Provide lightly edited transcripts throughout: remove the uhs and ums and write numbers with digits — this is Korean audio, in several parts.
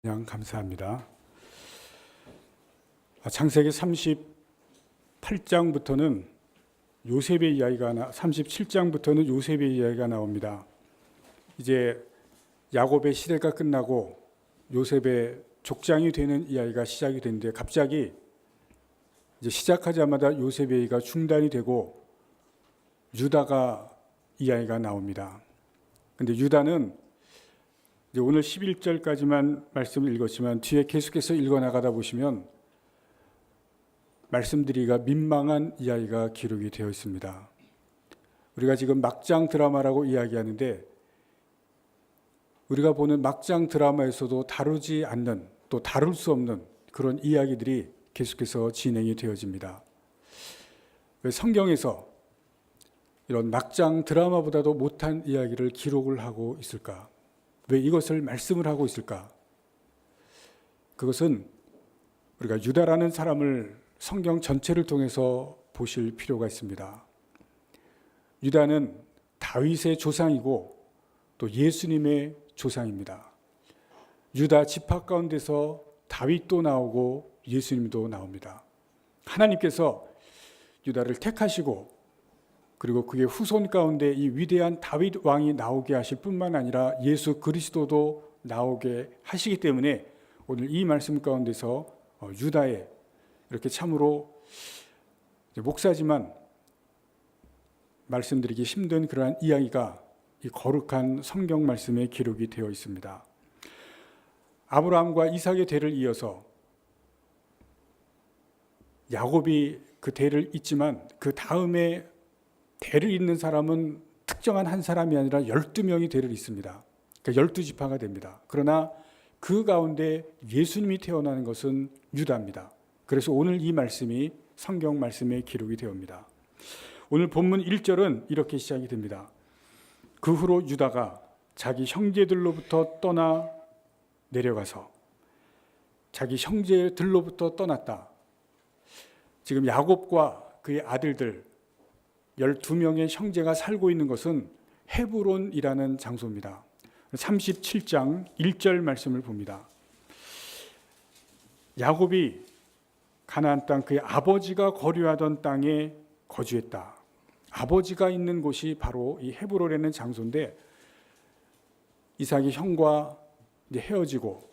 그냥 감사합니다. 창세기 38장부터는 요셉의 이야기가 37장부터는 요셉의 이야기가 나옵니다. 이제 야곱의 시대가 끝나고 요셉의 족장이 되는 이야기가 시작이 되는데 갑자기 이제 시작하자마자 요셉의 이야기가 중단이 되고 유다가 이야기가 나옵니다. 근데 유다는 이제 오늘 11절까지만 말씀을 읽었지만 뒤에 계속해서 읽어나가다 보시면 말씀드리기가 민망한 이야기가 기록이 되어 있습니다. 우리가 지금 막장 드라마라고 이야기하는데 우리가 보는 막장 드라마에서도 다루지 않는 또 다룰 수 없는 그런 이야기들이 계속해서 진행이 되어집니다. 왜 성경에서 이런 막장 드라마보다도 못한 이야기를 기록을 하고 있을까? 왜 이것을 말씀을 하고 있을까? 그것은 우리가 유다라는 사람을 성경 전체를 통해서 보실 필요가 있습니다. 유다는 다윗의 조상이고 또 예수님의 조상입니다. 유다 지파 가운데서 다윗도 나오고 예수님도 나옵니다. 하나님께서 유다를 택하시고 그리고 그의 후손 가운데 이 위대한 다윗 왕이 나오게 하실 뿐만 아니라 예수 그리스도도 나오게 하시기 때문에 오늘 이 말씀 가운데서 유다의 이렇게 참으로 목사지만 말씀드리기 힘든 그러한 이야기가 이 거룩한 성경 말씀에 기록이 되어 있습니다. 아브라함과 이삭의 대를 이어서 야곱이 그 대를 잇지만 그 다음에 대를 잇는 사람은 특정한 한 사람이 아니라 12명이 대를 잇습니다. 그러니까 12지파가 됩니다. 그러나 그 가운데 예수님이 태어나는 것은 유다입니다. 그래서 오늘 이 말씀이 성경 말씀에 기록이 되옵니다. 오늘 본문 1절은 이렇게 시작이 됩니다. 그 후로 유다가 자기 형제들로부터 떠나 내려가서 자기 형제들로부터 떠났다. 지금 야곱과 그의 아들들 12명의 형제가 살고 있는 것은 헤브론이라는 장소입니다. 37장 1절 말씀을 봅니다. 야곱이 가나안 땅 그의 아버지가 거류하던 땅에 거주했다. 아버지가 있는 곳이 바로 이 헤브론이라는 장소인데 이삭이 형과 이제 헤어지고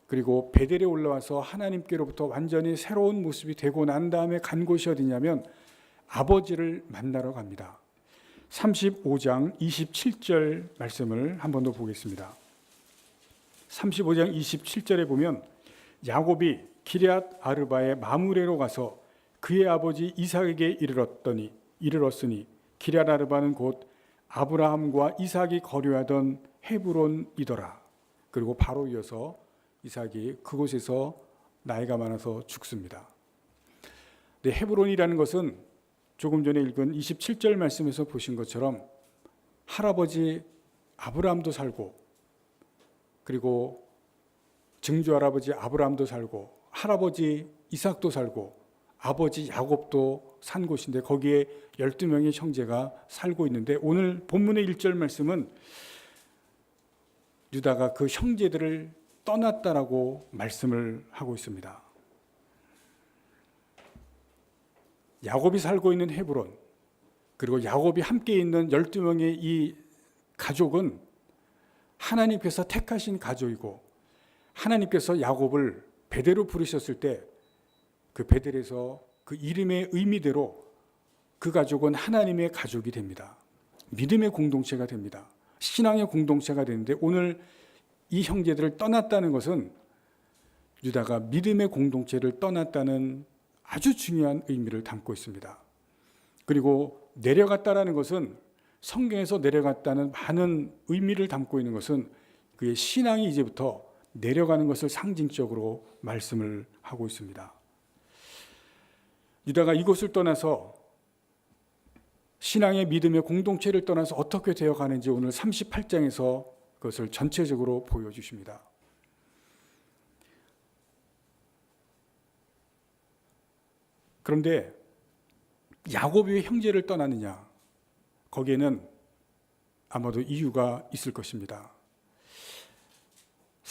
그리고 베델에 올라와서 하나님께로부터 완전히 새로운 모습이 되고 난 다음에 간 곳이 어디냐면 아버지를 만나러 갑니다. 35장 27절 말씀을 한 번 더 보겠습니다. 35장 27절에 보면 야곱이 기럇 아르바의 마므레로 가서 그의 아버지 이삭에게 이르렀으니 기럇 아르바는 곧 아브라함과 이삭이 거류하던 헤브론이더라. 그리고 바로 이어서 이삭이 그곳에서 나이가 많아서 죽습니다. 네, 헤브론이라는 것은 조금 전에 읽은 27절 말씀에서 보신 것처럼 할아버지 아브라함도 살고 그리고 증조 할아버지 아브라함도 살고 할아버지 이삭도 살고 아버지 야곱도 산 곳인데 거기에 12명의 형제가 살고 있는데 오늘 본문의 1절 말씀은 유다가 그 형제들을 떠났다라고 말씀을 하고 있습니다. 야곱이 살고 있는 헤브론 그리고 야곱이 함께 있는 12명의 이 가족은 하나님께서 택하신 가족이고 하나님께서 야곱을 베델로 부르셨을 때 그 베델에서 그 이름의 의미대로 그 가족은 하나님의 가족이 됩니다. 믿음의 공동체가 됩니다. 신앙의 공동체가 되는데 오늘 이 형제들을 떠났다는 것은 유다가 믿음의 공동체를 떠났다는 아주 중요한 의미를 담고 있습니다. 그리고 내려갔다라는 것은 성경에서 내려갔다는 많은 의미를 담고 있는 것은 그의 신앙이 이제부터 내려가는 것을 상징적으로 말씀을 하고 있습니다. 유다가 이곳을 떠나서 신앙의 믿음의 공동체를 떠나서 어떻게 되어가는지 오늘 38장에서 그것을 전체적으로 보여주십니다. 그런데 야곱이 왜 형제를 떠났느냐? 거기에는 아마도 이유가 있을 것입니다.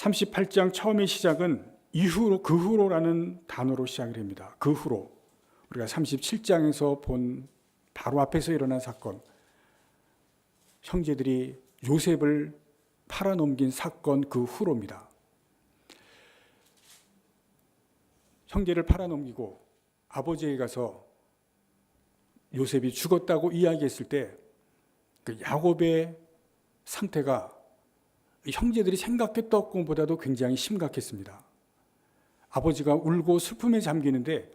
38장 처음의 시작은 이후로, 그 후로라는 단어로 시작을 합니다. 그 후로. 우리가 37장에서 본 바로 앞에서 일어난 사건, 형제들이 요셉을 팔아넘긴 사건 그 후로입니다. 형제를 팔아넘기고 아버지에게 가서 요셉이 죽었다고 이야기했을 때 그 야곱의 상태가 형제들이 생각했던 것보다도 굉장히 심각했습니다. 아버지가 울고 슬픔에 잠기는데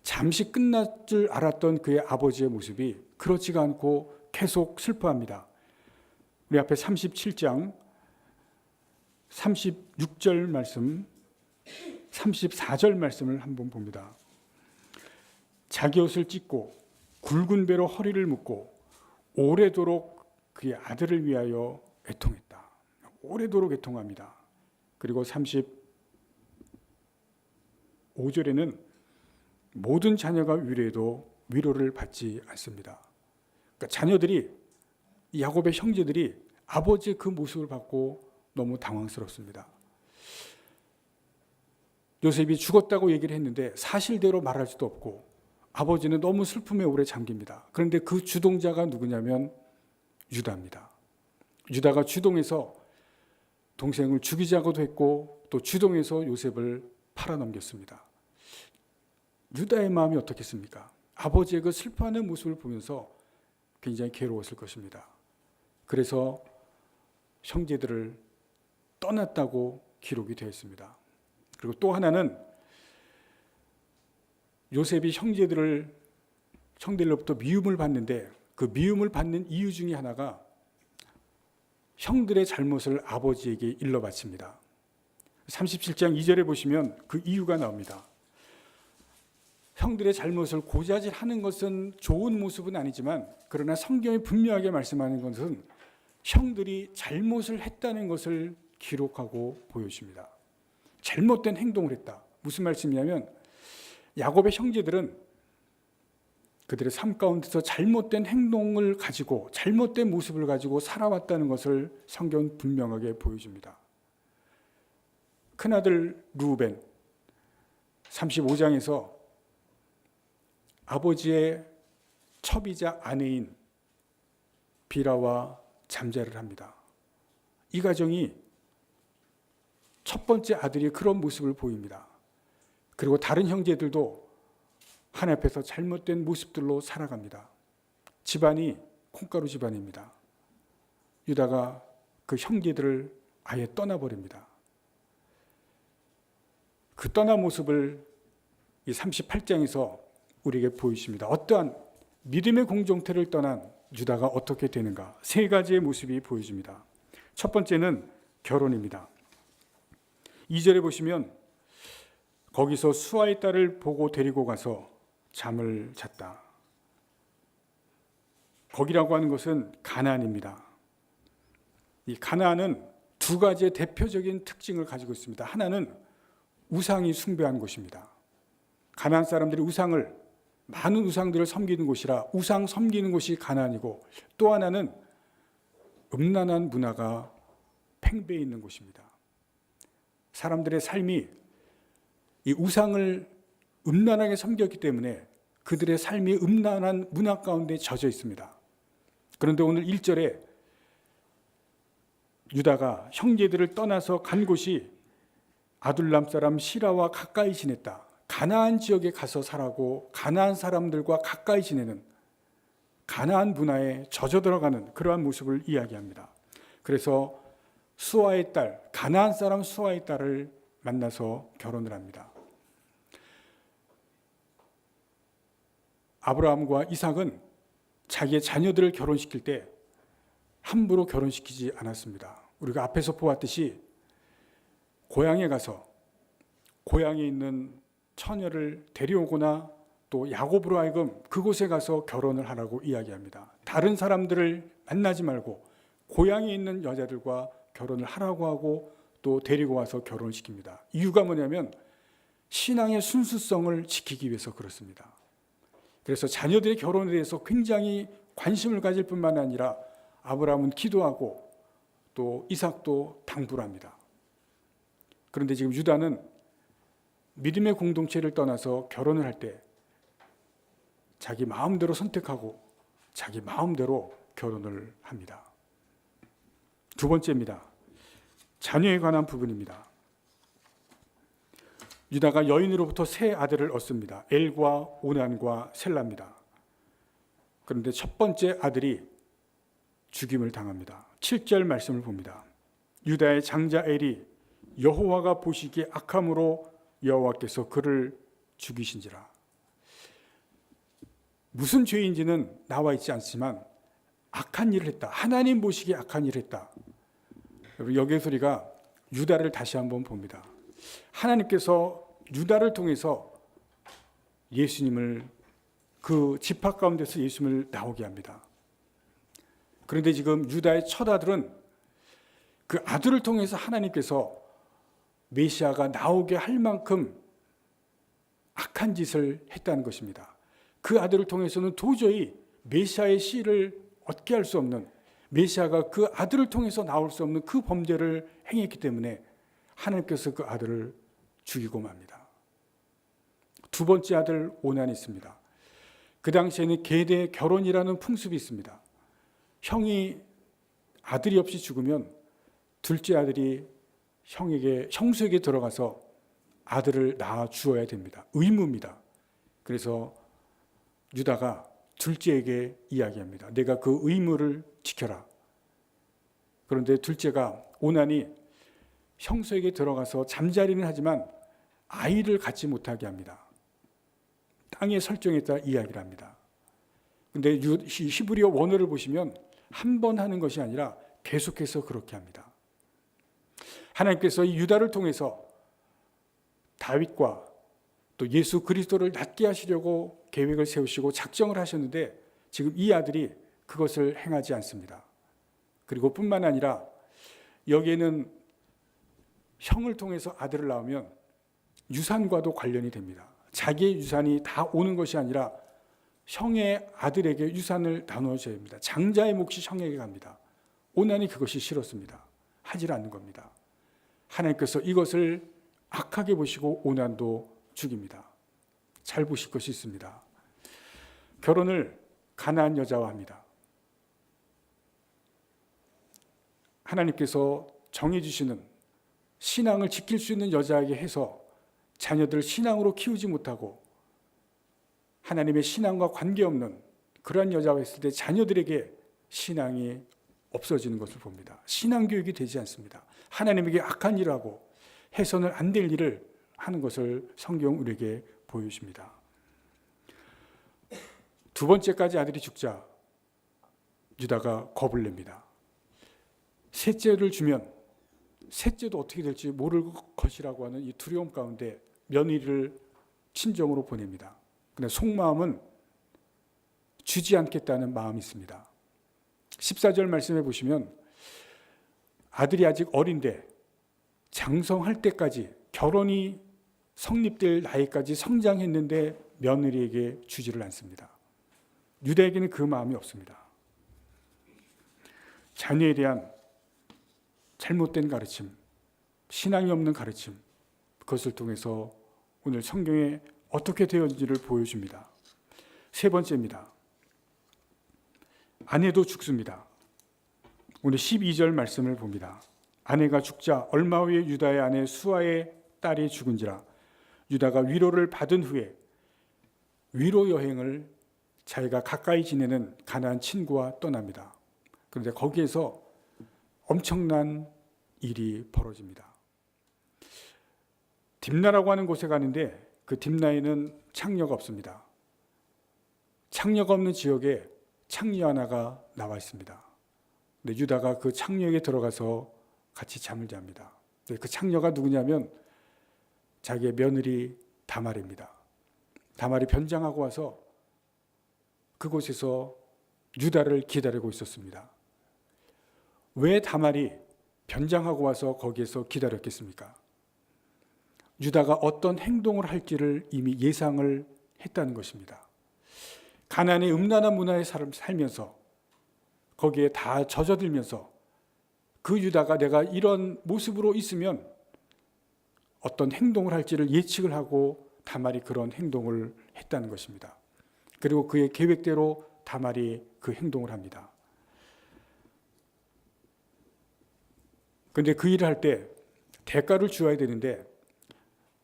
잠시 끝날 줄 알았던 그의 아버지의 모습이 그렇지가 않고 계속 슬퍼합니다. 우리 앞에 37장 36절 말씀, 34절 말씀을 한번 봅니다. 자기 옷을 찢고 굵은 배로 허리를 묶고 오래도록 그의 아들을 위하여 애통했다. 오래도록 애통합니다. 그리고 35절에는 모든 자녀가 위로해도 위로를 받지 않습니다. 그러니까 자녀들이, 야곱의 형제들이 아버지의 그 모습을 받고 너무 당황스럽습니다. 요셉이 죽었다고 얘기를 했는데 사실대로 말할 수도 없고 아버지는 너무 슬픔에 오래 잠깁니다. 그런데 그 주동자가 누구냐면 유다입니다. 유다가 주동해서 동생을 죽이자고도 했고 또 주동해서 요셉을 팔아넘겼습니다. 유다의 마음이 어떻겠습니까? 아버지의 그 슬퍼하는 모습을 보면서 굉장히 괴로웠을 것입니다. 그래서 형제들을 떠났다고 기록이 되어 있습니다. 그리고 또 하나는 요셉이 형제들로부터 미움을 받는데 그 미움을 받는 이유 중에 하나가 형들의 잘못을 아버지에게 일러 바칩니다. 37장 2절에 보시면 그 이유가 나옵니다. 형들의 잘못을 고자질하는 것은 좋은 모습은 아니지만 그러나 성경이 분명하게 말씀하는 것은 형들이 잘못을 했다는 것을 기록하고 보여줍니다. 잘못된 행동을 했다. 무슨 말씀이냐면 야곱의 형제들은 그들의 삶 가운데서 잘못된 행동을 가지고 잘못된 모습을 가지고 살아왔다는 것을 성경은 분명하게 보여줍니다. 큰아들 루벤 35장에서 아버지의 첩이자 아내인 비라와 잠자를 합니다. 이 가정이 첫 번째 아들이 그런 모습을 보입니다. 그리고 다른 형제들도 하나님 앞에서 잘못된 모습들로 살아갑니다. 집안이 콩가루 집안입니다. 유다가 그 형제들을 아예 떠나버립니다. 그 떠난 모습을 이 38장에서 우리에게 보이십니다. 어떠한 믿음의 공동체를 떠난 유다가 어떻게 되는가? 세 가지의 모습이 보여집니다. 첫 번째는 결혼입니다. 2절에 보시면 거기서 수아의 딸을 보고 데리고 가서 잠을 잤다. 거기라고 하는 것은 가나안입니다. 이 가나안은 두 가지의 대표적인 특징을 가지고 있습니다. 하나는 우상이 숭배한 곳입니다. 가나안 사람들이 많은 우상들을 섬기는 곳이라 우상 섬기는 곳이 가나안이고, 또 하나는 음란한 문화가 팽배해 있는 곳입니다. 사람들의 삶이 이 우상을 음란하게 섬겼기 때문에 그들의 삶이 음란한 문화 가운데 젖어 있습니다. 그런데 오늘 1절에 유다가 형제들을 떠나서 간 곳이 아둘람 사람 시라와 가까이 지냈다. 가나안 지역에 가서 살아고 가나안 사람들과 가까이 지내는 가나안 문화에 젖어 들어가는 그러한 모습을 이야기합니다. 그래서 수아의 딸, 가나안 사람 수아의 딸을 만나서 결혼을 합니다. 아브라함과 이삭은 자기의 자녀들을 결혼시킬 때 함부로 결혼시키지 않았습니다. 우리가 앞에서 보았듯이 고향에 가서 고향에 있는 처녀를 데려오거나 또 야곱으로 하여금 그곳에 가서 결혼을 하라고 이야기합니다. 다른 사람들을 만나지 말고 고향에 있는 여자들과 결혼을 하라고 하고 또 데리고 와서 결혼을 시킵니다. 이유가 뭐냐면 신앙의 순수성을 지키기 위해서 그렇습니다. 그래서 자녀들의 결혼에 대해서 굉장히 관심을 가질 뿐만 아니라 아브라함은 기도하고 또 이삭도 당부를 합니다. 그런데 지금 유다는 믿음의 공동체를 떠나서 결혼을 할 때 자기 마음대로 선택하고 자기 마음대로 결혼을 합니다. 두 번째입니다. 자녀에 관한 부분입니다. 유다가 여인으로부터 세 아들을 얻습니다. 엘과 오난과 셀라입니다. 그런데 첫 번째 아들이 죽임을 당합니다. 7절 말씀을 봅니다. 유다의 장자 엘이 여호와가 보시기에 악함으로 여호와께서 그를 죽이신지라. 무슨 죄인지는 나와 있지 않지만 악한 일을 했다. 하나님 보시기에 악한 일을 했다. 여기에서 우리가 유다를 다시 한번 봅니다. 하나님께서 유다를 통해서 예수님을 그 지파 가운데서 예수님을 나오게 합니다. 그런데 지금 유다의 첫 아들은 그 아들을 통해서 하나님께서 메시아가 나오게 할 만큼 악한 짓을 했다는 것입니다. 그 아들을 통해서는 도저히 메시아의 씨를 얻게 할 수 없는, 메시아가 그 아들을 통해서 나올 수 없는 그 범죄를 행했기 때문에 하나님께서 그 아들을 죽이고 맙니다. 두 번째 아들 오난이 있습니다. 그 당시에는 계대 결혼이라는 풍습이 있습니다. 형이 아들이 없이 죽으면 둘째 아들이 형수에게 들어가서 아들을 낳아 주어야 됩니다. 의무입니다. 그래서 유다가 둘째에게 이야기합니다. 내가 그 의무를 지켜라. 그런데 둘째가 오난이 형수에게 들어가서 잠자리는 하지만 아이를 갖지 못하게 합니다. 땅에 설정했다 이야기를 합니다. 그런데 히브리어 원어를 보시면 한 번 하는 것이 아니라 계속해서 그렇게 합니다. 하나님께서 이 유다를 통해서 다윗과 또 예수 그리스도를 낫게 하시려고 계획을 세우시고 작정을 하셨는데 지금 이 아들이 그것을 행하지 않습니다. 그리고 뿐만 아니라 여기에는 형을 통해서 아들을 낳으면 유산과도 관련이 됩니다. 자기의 유산이 다 오는 것이 아니라 형의 아들에게 유산을 나눠줘야 합니다. 장자의 몫이 형에게 갑니다. 오난이 그것이 싫었습니다. 하질 않는 겁니다. 하나님께서 이것을 악하게 보시고 오난도 죽입니다. 잘 보실 것이 있습니다. 결혼을 가나안 여자와 합니다. 하나님께서 정해주시는 신앙을 지킬 수 있는 여자에게 해서 자녀들을 신앙으로 키우지 못하고 하나님의 신앙과 관계없는 그러한 여자와 했을 때 자녀들에게 신앙이 없어지는 것을 봅니다. 신앙교육이 되지 않습니다. 하나님에게 악한 일을 하고 해서는 안 될 일을 하는 것을 성경 우리에게 보여줍니다. 두 번째까지 아들이 죽자 유다가 겁을 냅니다. 셋째를 주면 셋째도 어떻게 될지 모를 것이라고 하는 이 두려움 가운데 며느리를 친정으로 보냅니다. 그런데 속마음은 주지 않겠다는 마음이 있습니다. 14절 말씀해 보시면 아들이 아직 어린데 장성할 때까지 결혼이 성립될 나이까지 성장했는데 며느리에게 주지를 않습니다. 유다에게는 그 마음이 없습니다. 자녀에 대한 잘못된 가르침, 신앙이 없는 가르침, 그것을 통해서 오늘 성경에 어떻게 되었는지를 보여줍니다. 세 번째입니다. 아내도 죽습니다. 오늘 12절 말씀을 봅니다. 아내가 죽자 얼마 후에 유다의 아내 수아의 딸이 죽은지라. 유다가 위로를 받은 후에 위로 여행을 자기가 가까이 지내는 가나안 친구와 떠납니다. 그런데 거기에서 엄청난 일이 벌어집니다. 딥나라고 하는 곳에 가는데 그 딥나에는 창녀가 없습니다. 창녀가 없는 지역에 창녀 하나가 나와 있습니다. 근데 유다가 그 창녀에게 들어가서 같이 잠을 잡니다. 그 창녀가 누구냐면 자기의 며느리 다말입니다. 다말이 변장하고 와서 그곳에서 유다를 기다리고 있었습니다. 왜 다말이 변장하고 와서 거기에서 기다렸겠습니까? 유다가 어떤 행동을 할지를 이미 예상을 했다는 것입니다. 가나안의 음란한 문화에 살면서 거기에 다 젖어들면서 그 유다가 내가 이런 모습으로 있으면 어떤 행동을 할지를 예측을 하고 다말이 그런 행동을 했다는 것입니다. 그리고 그의 계획대로 다말이 그 행동을 합니다. 그런데 그 일을 할 때 대가를 주어야 되는데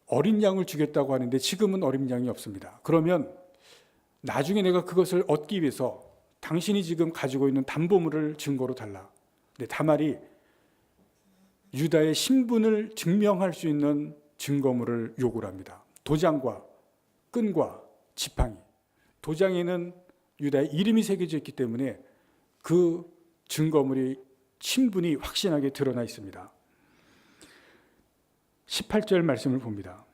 어린 양을 주겠다고 하는데 지금은 어린 양이 없습니다. 그러면 나중에 내가 그것을 얻기 위해서 당신이 지금 가지고 있는 담보물을 증거로 달라. 근데 다말이 유다의 신분을 증명할 수 있는 증거물을 요구를 합니다. 도장과 끈과 지팡이. 도장에는 유다의 이름이 새겨져 있기 때문에 그 증거물이 신분이 확신하게 드러나 있습니다. 18절 말씀을 봅니다.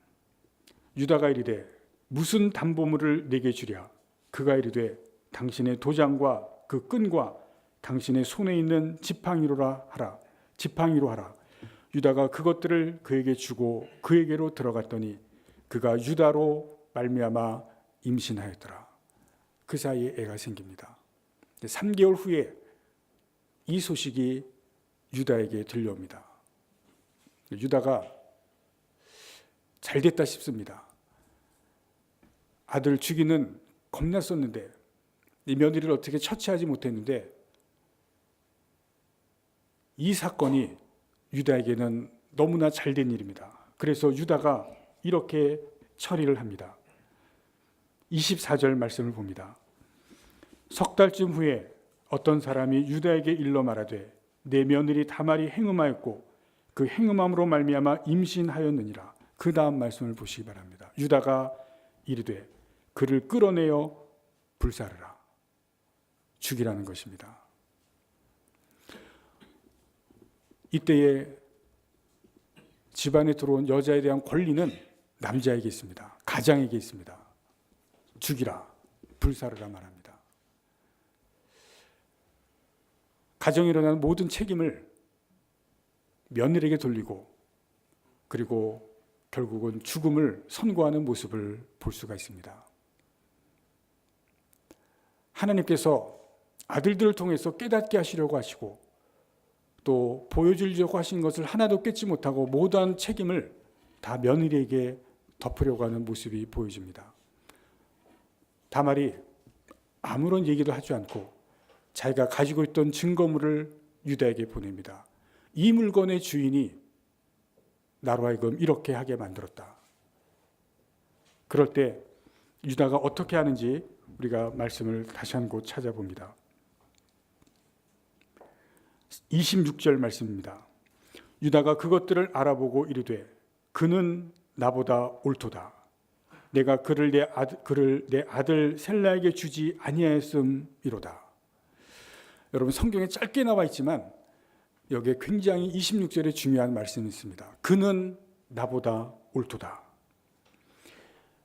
유다가 이르되 무슨 담보물을 내게 주랴. 그가 이르되 당신의 도장과 그 끈과 당신의 손에 있는 지팡이로 하라. 유다가 그것들을 그에게 주고 그에게로 들어갔더니 그가 유다로 말미암아 임신하였더라. 그 사이에 애가 생깁니다. 3개월 후에 이 소식이 유다에게 들려옵니다. 유다가 잘됐다 싶습니다. 아들 죽이는 겁났었는데 이 며느리를 어떻게 처치하지 못했는데 이 사건이 유다에게는 너무나 잘된 일입니다. 그래서 유다가 이렇게 처리를 합니다. 24절 말씀을 봅니다. 석 달쯤 후에 어떤 사람이 유다에게 일러 말하되 내 며느리 다말이 행음하였고 그 행음함으로 말미암아 임신하였느니라. 그 다음 말씀을 보시기 바랍니다. 유다가 이르되 그를 끌어내어 불사르라. 죽이라는 것입니다. 이때에 집안에 들어온 여자에 대한 권리는 남자에게 있습니다. 가장에게 있습니다. 죽이라, 불사르라 말합니다. 가정에 일어나는 모든 책임을 며느리에게 돌리고 그리고 결국은 죽음을 선고하는 모습을 볼 수가 있습니다. 하나님께서 아들들을 통해서 깨닫게 하시려고 하시고 또 보여주려고 하신 것을 하나도 깨지 못하고 모든 책임을 다 며느리에게 덮으려고 하는 모습이 보여집니다. 다말이 아무런 얘기도 하지 않고 자기가 가지고 있던 증거물을 유다에게 보냅니다. 이 물건의 주인이 나로 하여금 이렇게 하게 만들었다. 그럴 때 유다가 어떻게 하는지 우리가 말씀을 다시 한 곳 찾아봅니다. 26절 말씀입니다. 유다가 그것들을 알아보고 이르되 그는 나보다 옳도다. 내가 그를 내 아들 셀라에게 주지 아니하였음이로다. 여러분 성경에 짧게 나와 있지만 여기에 굉장히 26절에 중요한 말씀이 있습니다. 그는 나보다 옳도다.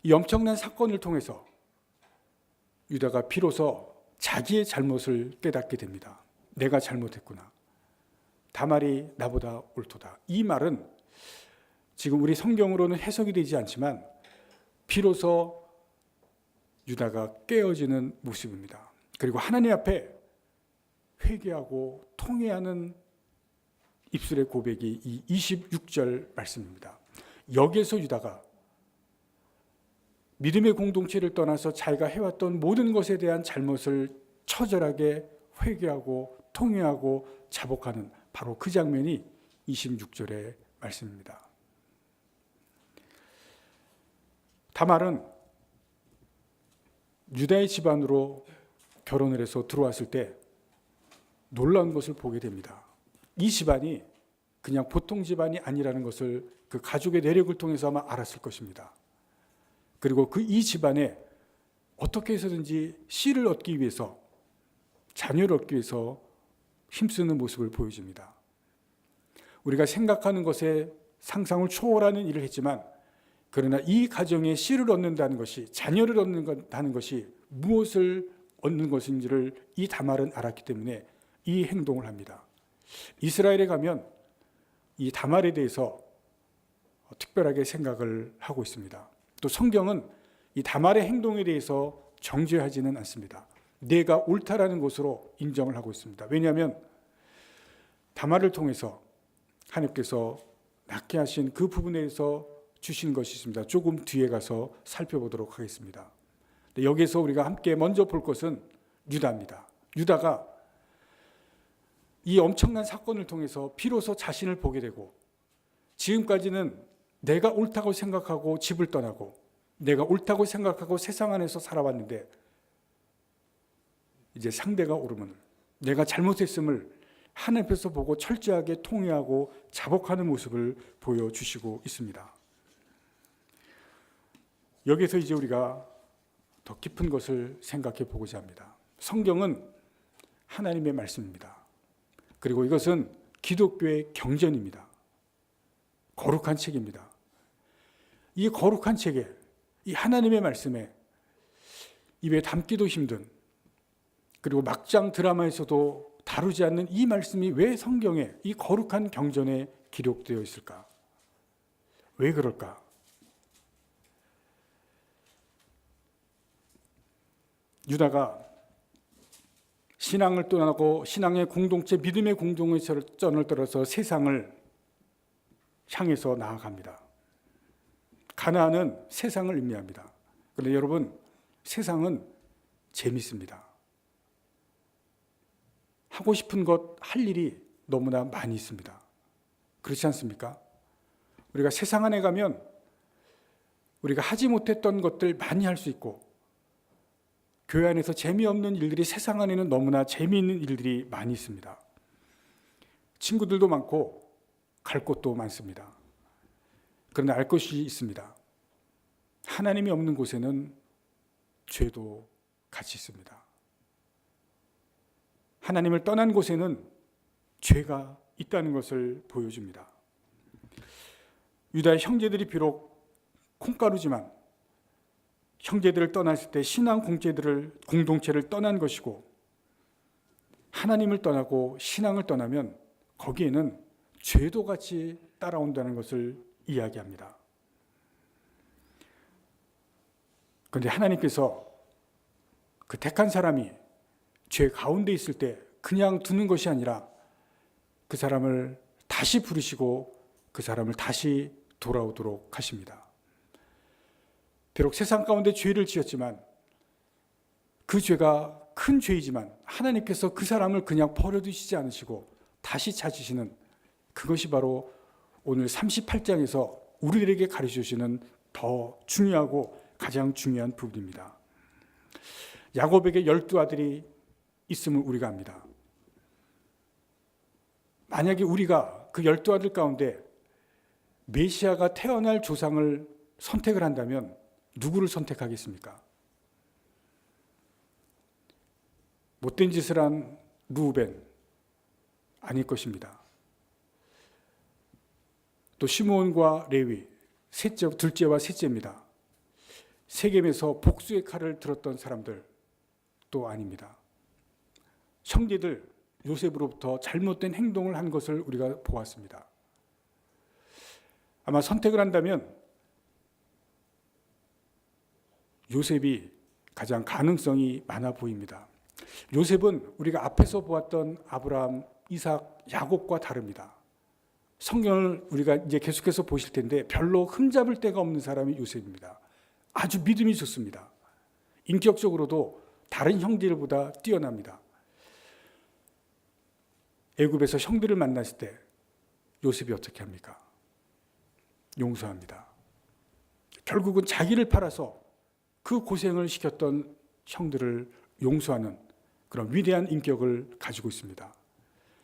이 엄청난 사건을 통해서 유다가 비로소 자기의 잘못을 깨닫게 됩니다. 내가 잘못했구나. 다말이 나보다 옳도다. 이 말은 지금 우리 성경으로는 해석이 되지 않지만 비로소 유다가 깨어지는 모습입니다. 그리고 하나님 앞에 회개하고 통회하는 입술의 고백이 이 26절 말씀입니다. 여기에서 유다가 믿음의 공동체를 떠나서 자기가 해왔던 모든 것에 대한 잘못을 처절하게 회개하고 통회하고 자복하는 바로 그 장면이 26절의 말씀입니다. 다말은 유다의 집안으로 결혼을 해서 들어왔을 때 놀라운 것을 보게 됩니다. 이 집안이 그냥 보통 집안이 아니라는 것을 그 가족의 내력을 통해서 아마 알았을 것입니다. 그리고 그 이 집안에 어떻게 해서든지 씨를 얻기 위해서 자녀를 얻기 위해서 힘쓰는 모습을 보여줍니다. 우리가 생각하는 것에 상상을 초월하는 일을 했지만 그러나 이 가정에 씨를 얻는다는 것이 자녀를 얻는다는 것이 무엇을 얻는 것인지를 이 다말은 알았기 때문에 이 행동을 합니다. 이스라엘에 가면 이 다말에 대해서 특별하게 생각을 하고 있습니다. 또 성경은 이 다말의 행동에 대해서 정죄하지는 않습니다. 내가 옳다라는 것으로 인정을 하고 있습니다. 왜냐하면 다말을 통해서 하나님께서 낳게 하신 그 부분에 대해서 주신 것이 있습니다. 조금 뒤에 가서 살펴보도록 하겠습니다. 여기에서 우리가 함께 먼저 볼 것은 유다입니다. 유다가 이 엄청난 사건을 통해서 비로소 자신을 보게 되고, 지금까지는 내가 옳다고 생각하고 집을 떠나고 내가 옳다고 생각하고 세상 안에서 살아왔는데, 이제 상대가 옳으면 내가 잘못했음을 하나님 앞에서 보고 철저하게 통회하고 자복하는 모습을 보여주시고 있습니다. 여기서 이제 우리가 더 깊은 것을 생각해 보고자 합니다. 성경은 하나님의 말씀입니다. 그리고 이것은 기독교의 경전입니다. 거룩한 책입니다. 이 거룩한 책에, 이 하나님의 말씀에 입에 담기도 힘든, 그리고 막장 드라마에서도 다루지 않는 이 말씀이 왜 성경에, 이 거룩한 경전에 기록되어 있을까? 왜 그럴까? 유다가 신앙을 떠나고 신앙의 공동체, 믿음의 공동체를 떠나서 세상을 향해서 나아갑니다. 가나안은 세상을 의미합니다. 그런데 여러분, 세상은 재밌습니다. 하고 싶은 것, 할 일이 너무나 많이 있습니다. 그렇지 않습니까? 우리가 세상 안에 가면 우리가 하지 못했던 것들 많이 할 수 있고, 교회 안에서 재미없는 일들이 세상 안에는 너무나 재미있는 일들이 많이 있습니다. 친구들도 많고 갈 곳도 많습니다. 그런데 알 것이 있습니다. 하나님이 없는 곳에는 죄도 같이 있습니다. 하나님을 떠난 곳에는 죄가 있다는 것을 보여줍니다. 유다의 형제들이 비록 콩가루지만 형제들을 떠났을 때 신앙 공동체를 떠난 것이고, 하나님을 떠나고 신앙을 떠나면 거기에는 죄도 같이 따라온다는 것을 이야기합니다. 그런데 하나님께서 그 택한 사람이 죄 가운데 있을 때 그냥 두는 것이 아니라 그 사람을 다시 부르시고 그 사람을 다시 돌아오도록 하십니다. 비록 세상 가운데 죄를 지었지만, 그 죄가 큰 죄이지만 하나님께서 그 사람을 그냥 버려두시지 않으시고 다시 찾으시는, 그것이 바로 오늘 38장에서 우리들에게 가르쳐주시는 더 중요하고 가장 중요한 부분입니다. 야곱에게 12아들이 있음을 우리가 압니다. 만약에 우리가 그 12아들 가운데 메시아가 태어날 조상을 선택을 한다면 누구를 선택하겠습니까? 못된 짓을 한 루벤 아닐 것입니다. 또 시므온과 레위, 둘째와 셋째입니다. 세겜에서 복수의 칼을 들었던 사람들 또 아닙니다. 형제들 요셉으로부터 잘못된 행동을 한 것을 우리가 보았습니다. 아마 선택을 한다면 요셉이 가장 가능성이 많아 보입니다. 요셉은 우리가 앞에서 보았던 아브라함, 이삭, 야곱과 다릅니다. 성경을 우리가 이제 계속해서 보실 텐데 별로 흠잡을 데가 없는 사람이 요셉입니다. 아주 믿음이 좋습니다. 인격적으로도 다른 형제들보다 뛰어납니다. 애굽에서 형들을 만났을 때 요셉이 어떻게 합니까? 용서합니다. 결국은 자기를 팔아서 그 고생을 시켰던 형들을 용서하는 그런 위대한 인격을 가지고 있습니다.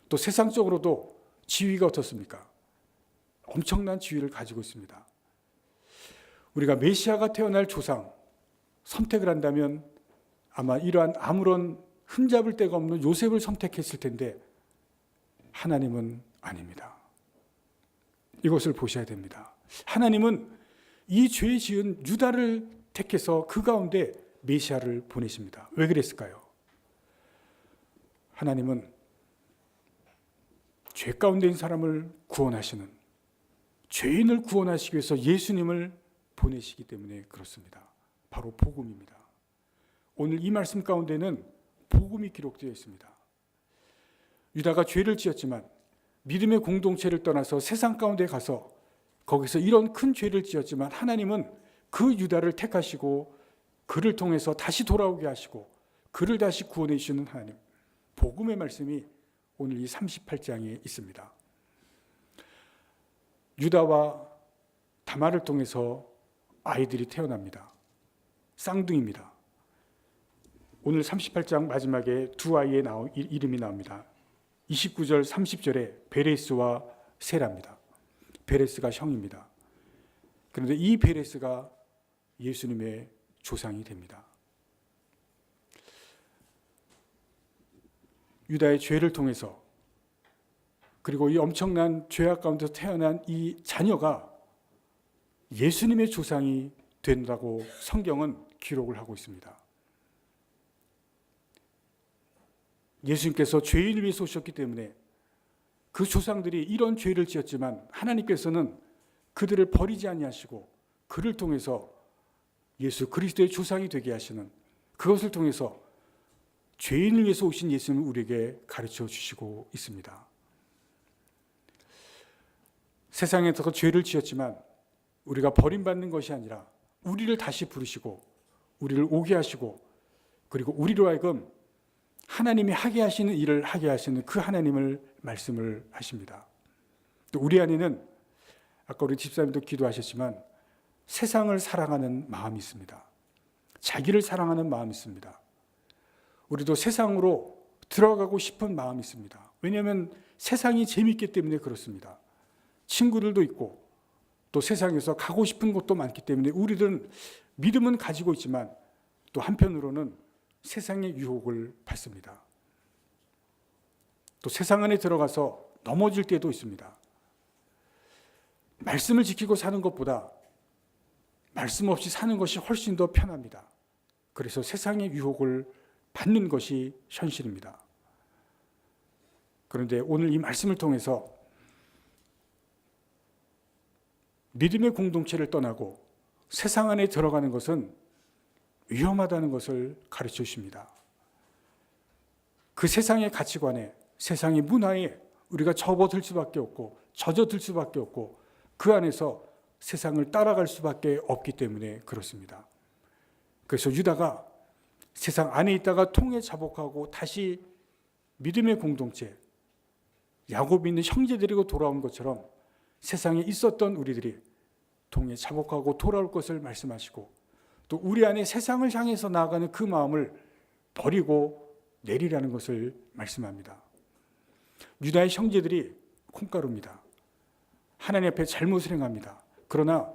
또 세상적으로도 지위가 어떻습니까? 엄청난 지위를 가지고 있습니다. 우리가 메시아가 태어날 조상 선택을 한다면 아마 이러한 아무런 흠잡을 데가 없는 요셉을 선택했을 텐데, 하나님은 아닙니다. 이것을 보셔야 됩니다. 하나님은 이 죄 지은 유다를 택해서 그 가운데 메시아를 보내십니다. 왜 그랬을까요? 하나님은 죄 가운데 있는 사람을 구원하시는, 죄인을 구원하시기 위해서 예수님을 보내시기 때문에 그렇습니다. 바로 복음입니다. 오늘 이 말씀 가운데는 복음이 기록되어 있습니다. 유다가 죄를 지었지만 믿음의 공동체를 떠나서 세상 가운데 가서 거기서 이런 큰 죄를 지었지만 하나님은 그 유다를 택하시고 그를 통해서 다시 돌아오게 하시고 그를 다시 구원해 주시는 하나님, 복음의 말씀이 오늘 이 38장에 있습니다. 유다와 다말을 통해서 아이들이 태어납니다. 쌍둥이입니다. 오늘 38장 마지막에 두 아이의 이름이 나옵니다. 29절 30절에 베레스와 세라입니다. 베레스가 형입니다. 그런데 이 베레스가 예수님의 조상이 됩니다. 유다의 죄를 통해서, 그리고 이 엄청난 죄악 가운데서 태어난 이 자녀가 예수님의 조상이 된다고 성경은 기록을 하고 있습니다. 예수님께서 죄인을 위해서 오셨기 때문에 그 조상들이 이런 죄를 지었지만 하나님께서는 그들을 버리지 아니하시고 그를 통해서 예수 그리스도의 조상이 되게 하시는, 그것을 통해서 죄인을 위해서 오신 예수님을 우리에게 가르쳐 주시고 있습니다. 세상에서 죄를 지었지만 우리가 버림받는 것이 아니라 우리를 다시 부르시고 우리를 오게 하시고, 그리고 우리로 하여금 하나님이 하게 하시는 일을 하게 하시는 그 하나님을 말씀을 하십니다. 또 우리 안에는 아까 우리 집사님도 기도하셨지만 세상을 사랑하는 마음이 있습니다. 자기를 사랑하는 마음이 있습니다. 우리도 세상으로 들어가고 싶은 마음이 있습니다. 왜냐하면 세상이 재미있기 때문에 그렇습니다. 친구들도 있고 또 세상에서 가고 싶은 곳도 많기 때문에 우리들은 믿음은 가지고 있지만 또 한편으로는 세상의 유혹을 받습니다. 또 세상 안에 들어가서 넘어질 때도 있습니다. 말씀을 지키고 사는 것보다 말씀 없이 사는 것이 훨씬 더 편합니다. 그래서 세상의 유혹을 받는 것이 현실입니다. 그런데 오늘 이 말씀을 통해서 믿음의 공동체를 떠나고 세상 안에 들어가는 것은 위험하다는 것을 가르쳐 주십니다. 그 세상의 가치관에, 세상의 문화에 우리가 접어들 수밖에 없고 젖어들 수밖에 없고 그 안에서 세상을 따라갈 수밖에 없기 때문에 그렇습니다. 그래서 유다가 세상 안에 있다가 통에 자복하고 다시 믿음의 공동체, 야곱이 있는 형제들이고 돌아온 것처럼 세상에 있었던 우리들이 통에 자복하고 돌아올 것을 말씀하시고, 또 우리 안에 세상을 향해서 나아가는 그 마음을 버리고 내리라는 것을 말씀합니다. 유다의 형제들이 콩가루입니다. 하나님 앞에 잘못을 행합니다. 그러나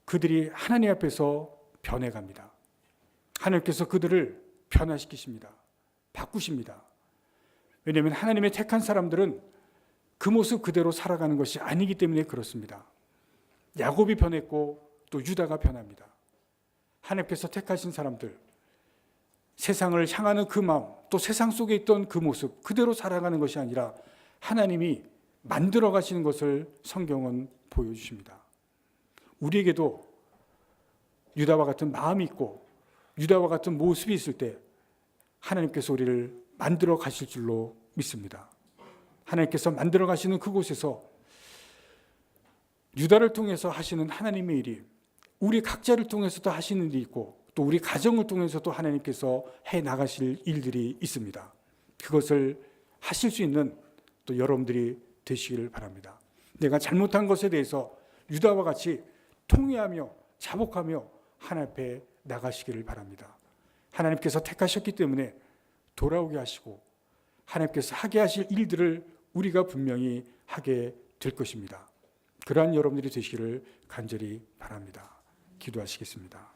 그들이 하나님 앞에서 변해갑니다. 하나님께서 그들을 변화시키십니다. 바꾸십니다. 왜냐하면 하나님의 택한 사람들은 그 모습 그대로 살아가는 것이 아니기 때문에 그렇습니다. 야곱이 변했고 또 유다가 변합니다. 하나님께서 택하신 사람들, 세상을 향하는 그 마음, 또 세상 속에 있던 그 모습 그대로 살아가는 것이 아니라 하나님이 만들어 가시는 것을 성경은 보여주십니다. 우리에게도 유다와 같은 마음이 있고 유다와 같은 모습이 있을 때 하나님께서 우리를 만들어 가실 줄로 믿습니다. 하나님께서 만들어 가시는 그곳에서 유다를 통해서 하시는 하나님의 일이 우리 각자를 통해서도 하시는 일이 있고 또 우리 가정을 통해서도 하나님께서 해 나가실 일들이 있습니다. 그것을 하실 수 있는 또 여러분들이 되시기를 바랍니다. 내가 잘못한 것에 대해서 유다와 같이 통회하며 자복하며 하나님 앞에 나가시기를 바랍니다. 하나님께서 택하셨기 때문에 돌아오게 하시고 하나님께서 하게 하실 일들을 우리가 분명히 하게 될 것입니다. 그러한 여러분들이 되시기를 간절히 바랍니다. 기도하시겠습니다.